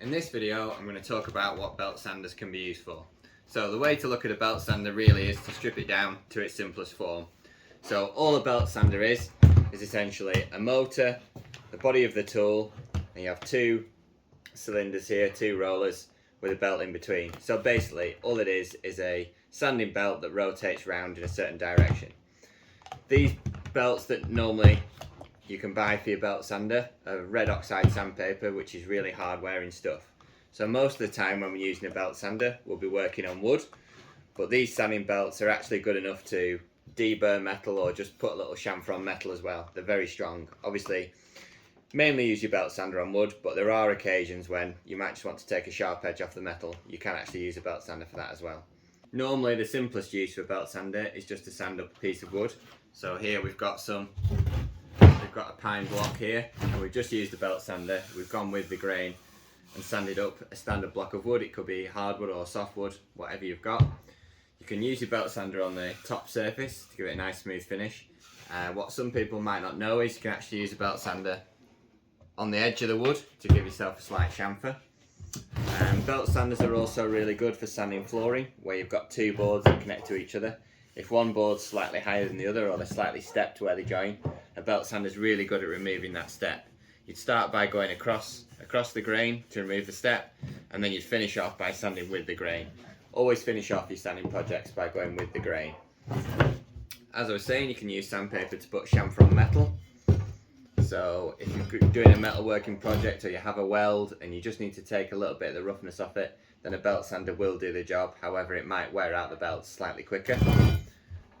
In this video I'm going to talk about what belt sanders can be used for. So the way to look at a belt sander really is to strip it down to its simplest form. So all a belt sander is essentially a motor, the body of the tool, and you have two cylinders here, two rollers with a belt in between. So basically all it is a sanding belt that rotates round in a certain direction. These belts that normally you can buy for your belt sander are red oxide sandpaper, which is really hard wearing stuff. So most of the time when we're using a belt sander we'll be working on wood, but these sanding belts are actually good enough to deburr metal or just put a little chamfer on metal as well. They're very strong. Obviously mainly use your belt sander on wood, but there are occasions when you might just want to take a sharp edge off the metal. You can actually use a belt sander for that as well. Normally the simplest use for a belt sander is just to sand up a piece of wood. So here we've got a pine block here, and we've just used the belt sander. We've gone with the grain and sanded up a standard block of wood. It could be hardwood or softwood, whatever you've got. You can use your belt sander on the top surface to give it a nice smooth finish. What some people might not know is you can actually use a belt sander on the edge of the wood to give yourself a slight chamfer. Belt sanders are also really good for sanding flooring, where you've got two boards that connect to each other. If one board's slightly higher than the other, or they're slightly stepped where they join, a belt sander is really good at removing that step. You'd start by going across the grain to remove the step, and then you'd finish off by sanding with the grain. Always finish off your sanding projects by going with the grain. As I was saying, you can use sandpaper to put chamfer on metal. So if you're doing a metalworking project or you have a weld and you just need to take a little bit of the roughness off it, then a belt sander will do the job. However, it might wear out the belt slightly quicker.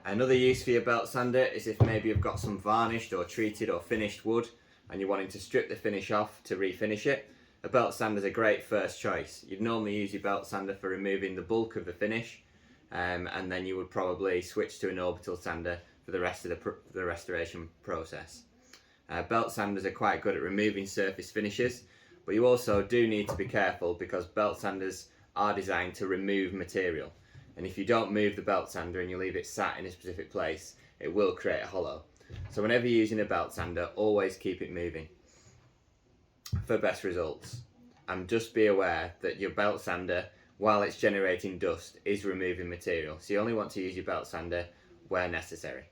Another use for your belt sander is if maybe you've got some varnished or treated or finished wood and you're wanting to strip the finish off to refinish it. A belt sander is a great first choice. You'd normally use your belt sander for removing the bulk of the finish, and then you would probably switch to an orbital sander for the rest of the restoration process. Belt sanders are quite good at removing surface finishes, but you also do need to be careful because belt sanders are designed to remove material. And if you don't move the belt sander and you leave it sat in a specific place, it will create a hollow. So whenever you're using a belt sander, always keep it moving for best results. And just be aware that your belt sander, while it's generating dust, is removing material. So you only want to use your belt sander where necessary.